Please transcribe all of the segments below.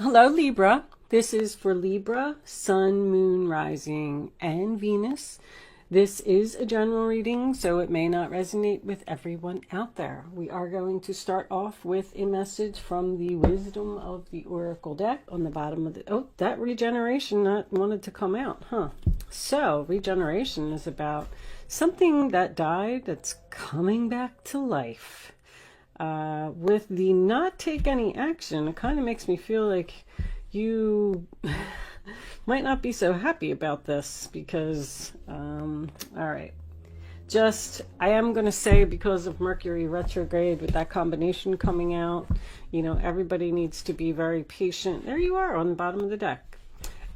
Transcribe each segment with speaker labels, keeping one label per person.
Speaker 1: Hello, Libra. This is for Libra, Sun, Moon, Rising, and Venus. This is a general reading, so it may not resonate with everyone out there. We are going to start off with a message from the Wisdom of the Oracle deck on the bottom of the... Oh, that regeneration that wanted to come out, huh? So, regeneration is about something that died that's coming back to life. With the not take any action, it kind of makes me feel like you might not be so happy about this because, all right, I am going to say because of Mercury retrograde with that combination coming out, you know, everybody needs to be very patient. There you are on the bottom of the deck.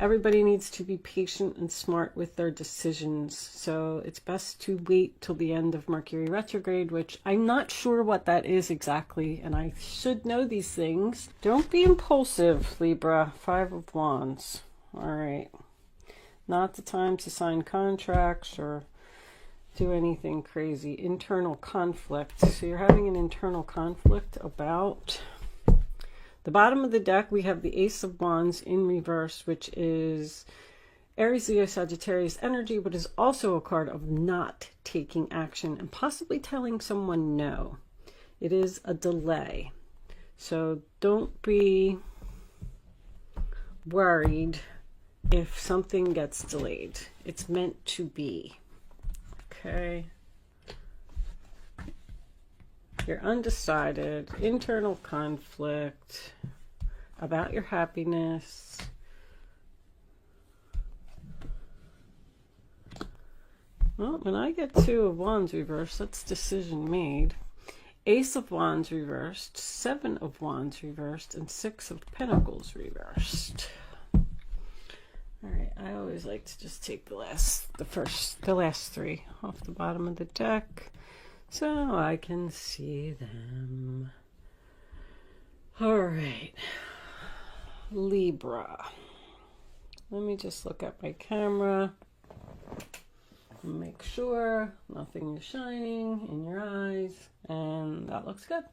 Speaker 1: Everybody needs to be patient and smart with their decisions. So it's best to wait till the end of Mercury retrograde, which I'm not sure what that is exactly. And I should know these things. Don't be impulsive, Libra. 5 of Wands. All right. Not the time to sign contracts or do anything crazy. Internal conflict. So you're having an internal conflict about... The bottom of the deck, we have the Ace of Wands in reverse, which is Aries, Leo, Sagittarius energy, but is also a card of not taking action and possibly telling someone no. It is a delay. So don't be worried if something gets delayed. It's meant to be. Okay. You're undecided, internal conflict about your happiness. Well, when I get 2 of Wands reversed, that's decision made. Ace of Wands reversed, 7 of Wands reversed, and 6 of Pentacles reversed. All right, I always like to just take the last 3 off the bottom of the deck, so I can see them. All right, Libra. Let me just look at my camera and make sure nothing is shining in your eyes, and that looks good.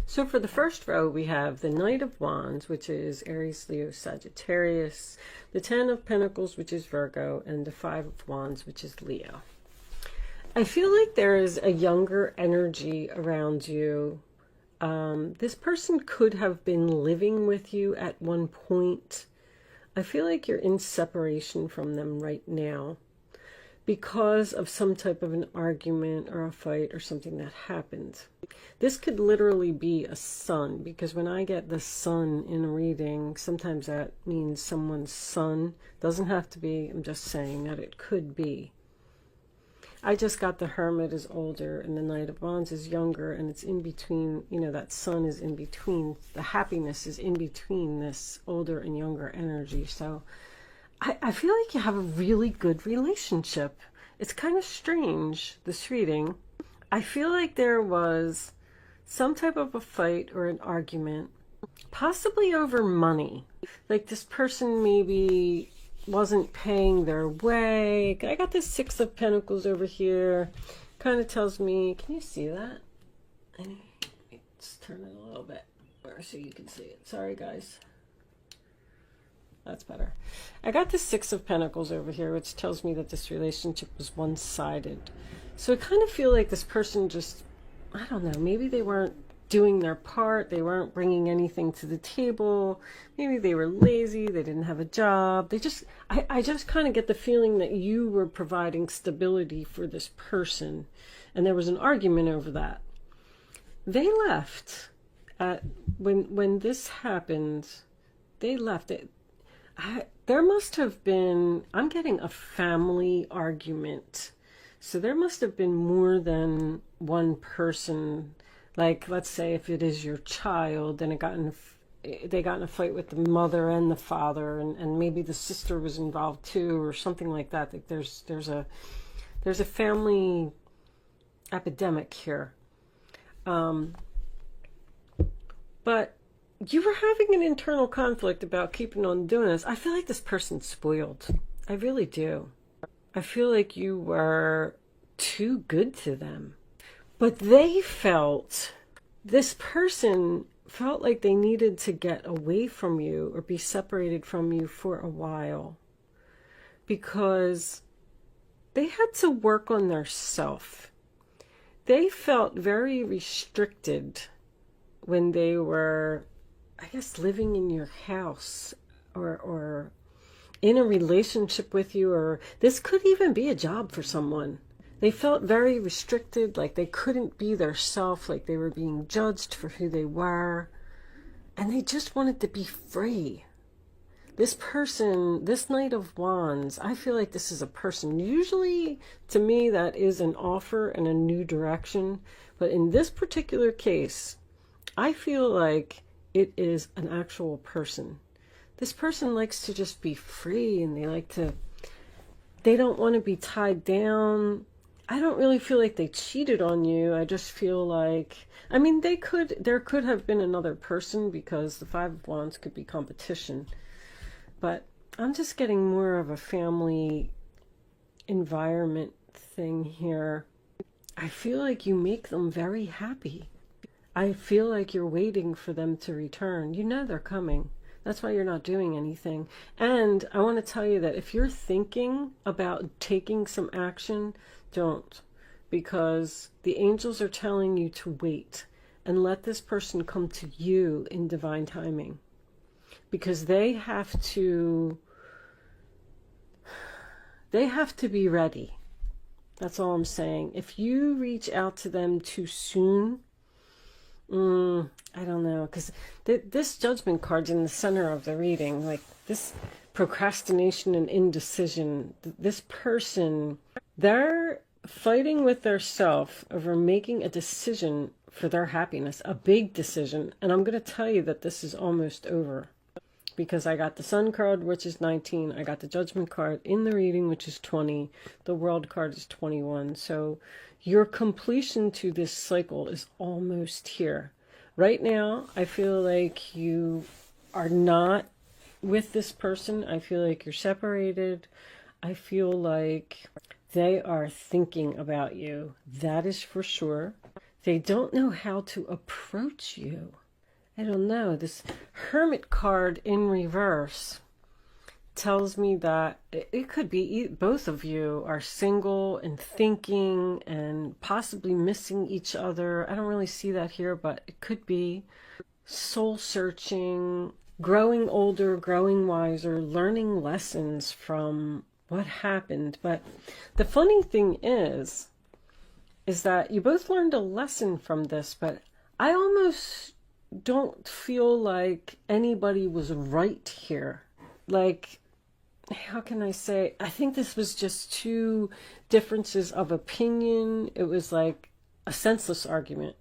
Speaker 1: So for the first row, we have the Knight of Wands, which is Aries, Leo, Sagittarius, the 10 of Pentacles, which is Virgo, and the 5 of Wands, which is Leo. I feel like there is a younger energy around you. This person could have been living with you at one point. I feel like you're in separation from them right now because of some type of an argument or a fight or something that happened. This could literally be a sun, because when I get the sun in a reading, sometimes that means someone's son. Doesn't have to be, I'm just saying that it could be. I just got the Hermit is older and the Knight of Wands is younger, and it's in between, you know, that sun is in between. The happiness is in between this older and younger energy. So I feel like you have a really good relationship. It's kind of strange, this reading. I feel like there was some type of a fight or an argument, possibly over money. Like this person maybe wasn't paying their way. I got this 6 of Pentacles over here. Kind of tells me, can you see that? Let's turn it a little bit so you can see it. Sorry, guys. That's better. I got this 6 of Pentacles over here, which tells me that this relationship was one-sided. So I kind of feel like this person just, I don't know, maybe they weren't doing their part. They weren't bringing anything to the table. Maybe they were lazy. They didn't have a job. I just kind of get the feeling that you were providing stability for this person, and there was an argument over that. They left when this happened. They left it. There must have been, I'm getting a family argument. So there must have been more than one person. Like, let's say if it is your child, then they got in a fight with the mother and the father, and maybe the sister was involved too, or something like that. Like there's a family epidemic here. But you were having an internal conflict about keeping on doing this. I feel like this person's spoiled. I really do. I feel like you were too good to them. But they felt, this person felt like they needed to get away from you or be separated from you for a while, because they had to work on their self. They felt very restricted when they were, I guess, living in your house or in a relationship with you, or this could even be a job for someone. They felt very restricted, like they couldn't be their self, like they were being judged for who they were, and they just wanted to be free. This person, this Knight of Wands, I feel like this is a person. Usually, to me, that is an offer and a new direction. But in this particular case, I feel like it is an actual person. This person likes to just be free, and they don't want to be tied down. I don't really feel like they cheated on you. I just feel like, I mean, there could have been another person, because the Five of Wands could be competition. But I'm just getting more of a family environment thing here. I feel like you make them very happy. I feel like you're waiting for them to return. You know they're coming. That's why you're not doing anything. And I want to tell you that if you're thinking about taking some action, don't. Because the angels are telling you to wait and let this person come to you in divine timing. Because they have to be ready. That's all I'm saying. If you reach out to them too soon, I don't know, because this Judgment card's in the center of the reading, like this procrastination and indecision. This person, they're fighting with their self over making a decision for their happiness, a big decision. And I'm going to tell you that this is almost over. Because I got the Sun card, which is 19. I got the Judgment card in the reading, which is 20. The World card is 21. So your completion to this cycle is almost here. Right now, I feel like you are not with this person. I feel like you're separated. I feel like they are thinking about you. That is for sure. They don't know how to approach you. I don't know. This Hermit card in reverse tells me that it could be both of you are single and thinking and possibly missing each other. I don't really see that here, but it could be soul searching, growing older, growing wiser, learning lessons from what happened. But the funny thing is that you both learned a lesson from this, but I almost don't feel like anybody was right here. Like, how can I say? I think this was just two differences of opinion. It was like a senseless argument.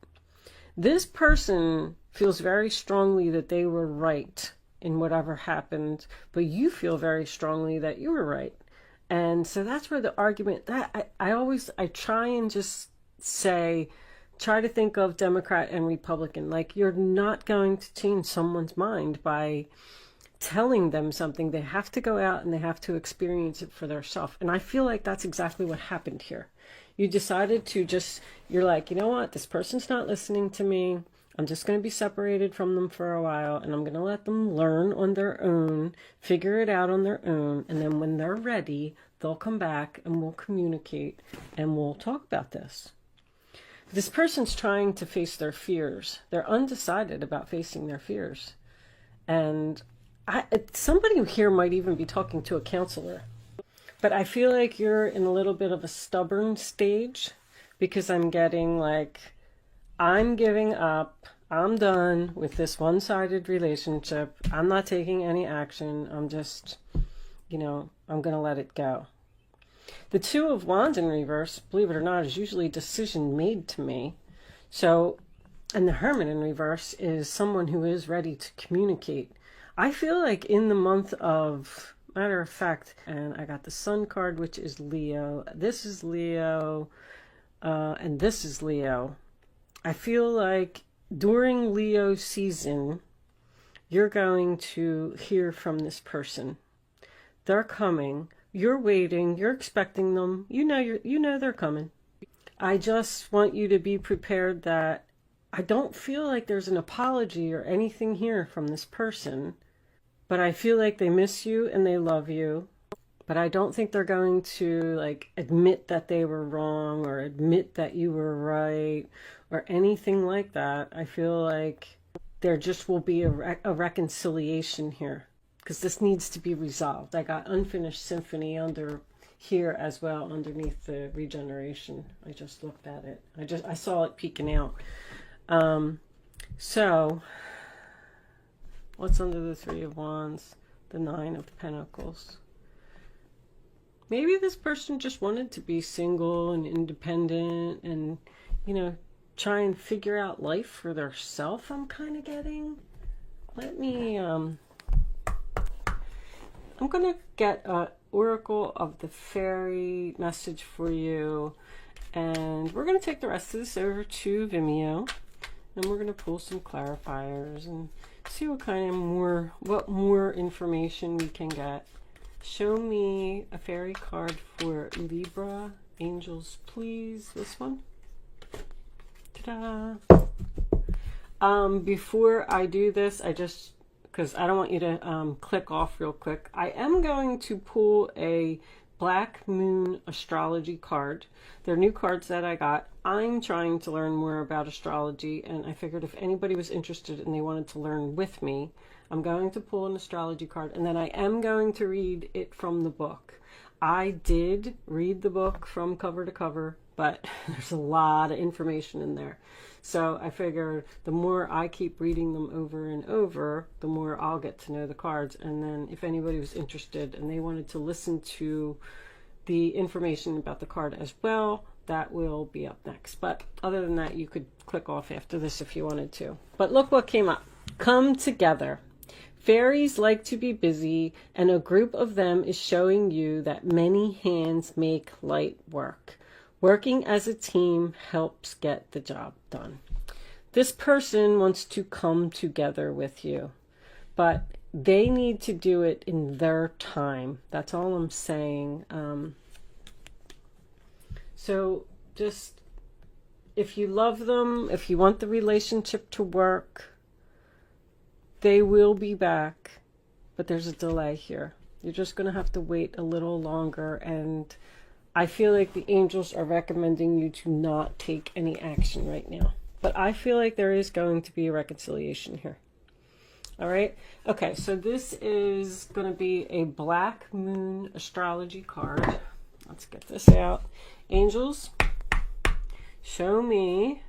Speaker 1: This person feels very strongly that they were right in whatever happened, but you feel very strongly that you were right. And so that's where the argument, that I try and just say, try to think of Democrat and Republican. Like, you're not going to change someone's mind by telling them something. They have to go out and they have to experience it for themselves. And I feel like that's exactly what happened here. You decided to you're like, you know what? This person's not listening to me. I'm just going to be separated from them for a while, and I'm going to let them learn on their own, figure it out on their own. And then when they're ready, they'll come back and we'll communicate and we'll talk about this. This person's trying to face their fears. They're undecided about facing their fears. And somebody here might even be talking to a counselor. But I feel like you're in a little bit of a stubborn stage, because I'm getting like, I'm giving up. I'm done with this one-sided relationship. I'm not taking any action. I'm just, I'm going to let it go. The Two of Wands in reverse, believe it or not, is usually a decision made to me. So, and the Hermit in reverse is someone who is ready to communicate. I feel like in the month of, matter of fact, and I got the Sun card, which is Leo. This is Leo, and this is Leo. I feel like during Leo season, you're going to hear from this person. They're coming. You're waiting, you're expecting them, you know they're coming. I just want you to be prepared that I don't feel like there's an apology or anything here from this person, but I feel like they miss you and they love you. But I don't think they're going to like admit that they were wrong or admit that you were right or anything like that. I feel like there just will be a reconciliation here because this needs to be resolved. I got unfinished symphony under here as well underneath the regeneration. I just looked at it. I saw it peeking out. So what's under the Three of Wands? The Nine of Pentacles. Maybe this person just wanted to be single and independent and, you know, try and figure out life for theirself, I'm kind of getting. Let me, I'm going to get an Oracle of the Fairy message for you. And we're going to take the rest of this over to Vimeo. And we're going to pull some clarifiers and see what kind of what more information we can get. Show me a fairy card for Libra. Angels, please. This one. Ta-da! Before I do this, because I don't want you to click off real quick, I am going to pull a Black Moon astrology card. They're new cards that I got. I'm trying to learn more about astrology, and I figured if anybody was interested and they wanted to learn with me, I'm going to pull an astrology card, and then I am going to read it from the book. I did read the book from cover to cover, but there's a lot of information in there. So I figured the more I keep reading them over and over, the more I'll get to know the cards. And then if anybody was interested and they wanted to listen to the information about the card as well, that will be up next. But other than that, you could click off after this if you wanted to. But look what came up. Come together. Fairies like to be busy, and a group of them is showing you that many hands make light work. Working as a team helps get the job done. This person wants to come together with you, but they need to do it in their time. That's all I'm saying. So just, if you love them, if you want the relationship to work, they will be back, but there's a delay here. You're just going to have to wait a little longer, and I feel like the angels are recommending you to not take any action right now. But I feel like there is going to be a reconciliation here. All right? Okay, so this is going to be a Black Moon astrology card. Let's get this out. Angels, show me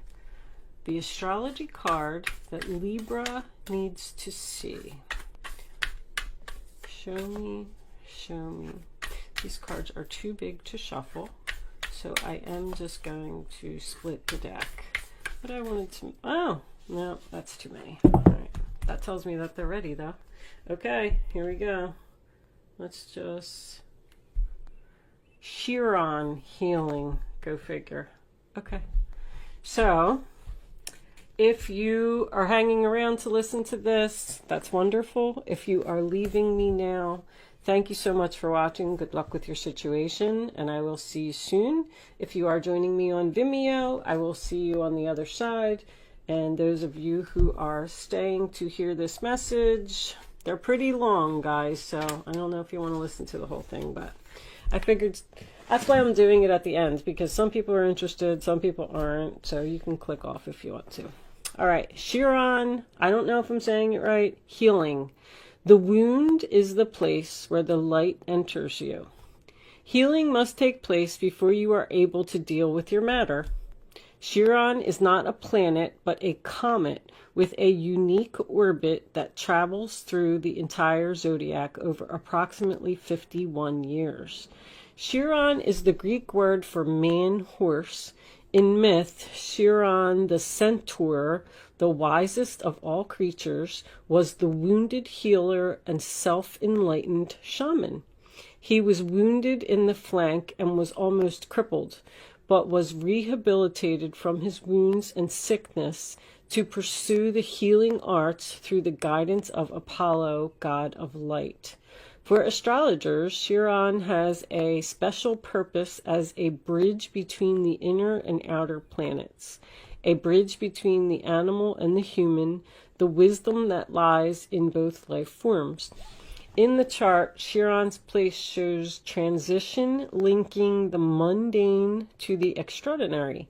Speaker 1: the astrology card that Libra needs to see. Show me, show me. These cards are too big to shuffle, so I am just going to split the deck. But I wanted to, oh, no, that's too many. All right, that tells me that they're ready though. Okay, here we go. Let's just, Chiron healing, go figure. Okay, so if you are hanging around to listen to this, that's wonderful. If you are leaving me now, thank you so much for watching. Good luck with your situation, and I will see you soon. If you are joining me on Vimeo, I will see you on the other side. And those of you who are staying to hear this message, they're pretty long, guys, so I don't know if you want to listen to the whole thing, but I figured that's why I'm doing it at the end, because some people are interested, some people aren't, so you can click off if you want to. All right, Chiron, I don't know if I'm saying it right, healing. The wound is the place where the light enters you. Healing must take place before you are able to deal with your matter. Chiron is not a planet, but a comet with a unique orbit that travels through the entire zodiac over approximately 51 years. Chiron is the Greek word for man-horse. In myth, Chiron the centaur, the wisest of all creatures, was the wounded healer and self-enlightened shaman. He was wounded in the flank and was almost crippled, but was rehabilitated from his wounds and sickness to pursue the healing arts through the guidance of Apollo, god of light. For astrologers, Chiron has a special purpose as a bridge between the inner and outer planets. a bridge between the animal and the human, the wisdom that lies in both life forms. In the chart, Chiron's place shows transition, linking the mundane to the extraordinary.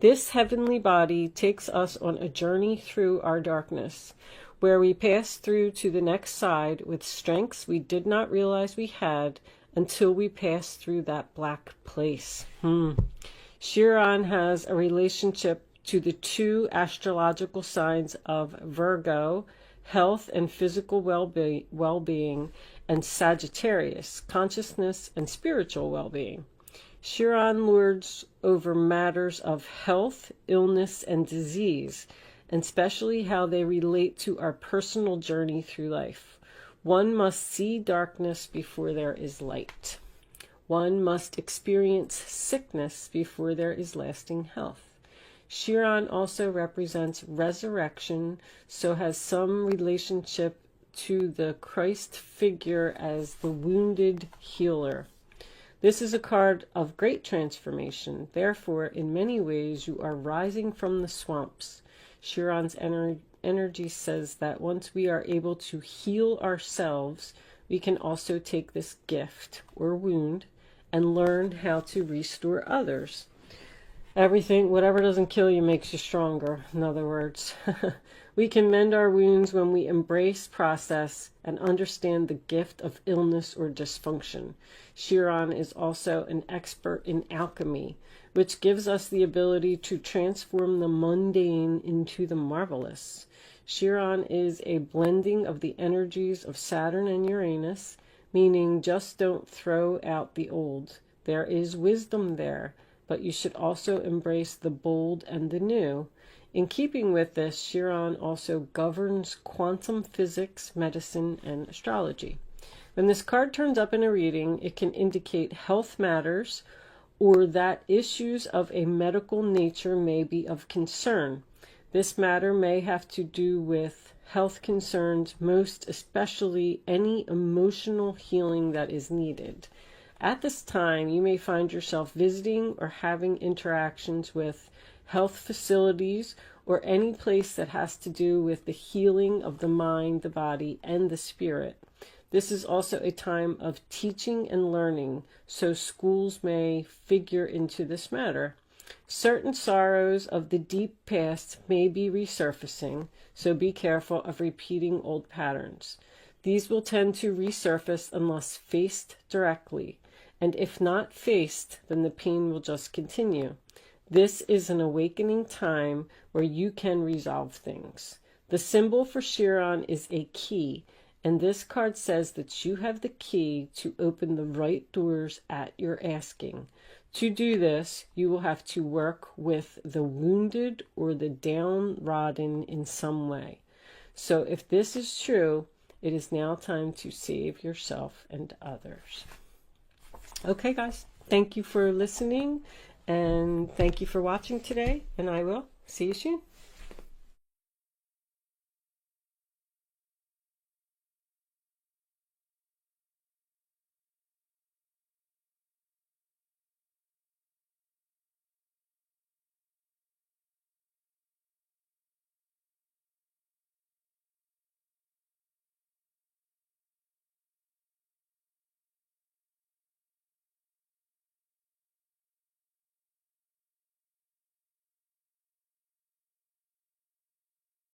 Speaker 1: This heavenly body takes us on a journey through our darkness, where we pass through to the next side with strengths we did not realize we had until we pass through that black place. Chiron has a relationship to the two astrological signs of Virgo, health and physical well-being, and Sagittarius, consciousness and spiritual well-being. Chiron lords over matters of health, illness, and disease, and especially how they relate to our personal journey through life. One must see darkness before there is light. One must experience sickness before there is lasting health. Chiron also represents resurrection, so has some relationship to the Christ figure as the wounded healer. This is a card of great transformation. Therefore, in many ways, you are rising from the swamps. Chiron's energy says that once we are able to heal ourselves, we can also take this gift or wound and learn how to restore others. Everything, whatever doesn't kill you makes you stronger, in other words. We can mend our wounds when we embrace process and understand the gift of illness or dysfunction. Chiron is also an expert in alchemy, which gives us the ability to transform the mundane into the marvelous. Chiron is a blending of the energies of Saturn and Uranus, meaning just don't throw out the old. There is wisdom there, but you should also embrace the bold and the new. In keeping with this, Chiron also governs quantum physics, medicine, and astrology. When this card turns up in a reading, it can indicate health matters or that issues of a medical nature may be of concern. This matter may have to do with health concerns, most especially any emotional healing that is needed. At this time, you may find yourself visiting or having interactions with health facilities or any place that has to do with the healing of the mind, the body, and the spirit. This is also a time of teaching and learning, so schools may figure into this matter. Certain sorrows of the deep past may be resurfacing, so be careful of repeating old patterns. These will tend to resurface unless faced directly. And if not faced, then the pain will just continue. This is an awakening time where you can resolve things. The symbol for Chiron is a key, and this card says that you have the key to open the right doors at your asking. To do this, you will have to work with the wounded or the downtrodden in some way. So if this is true, it is now time to save yourself and others. Okay, guys, thank you for listening, and thank you for watching today, and I will see you soon.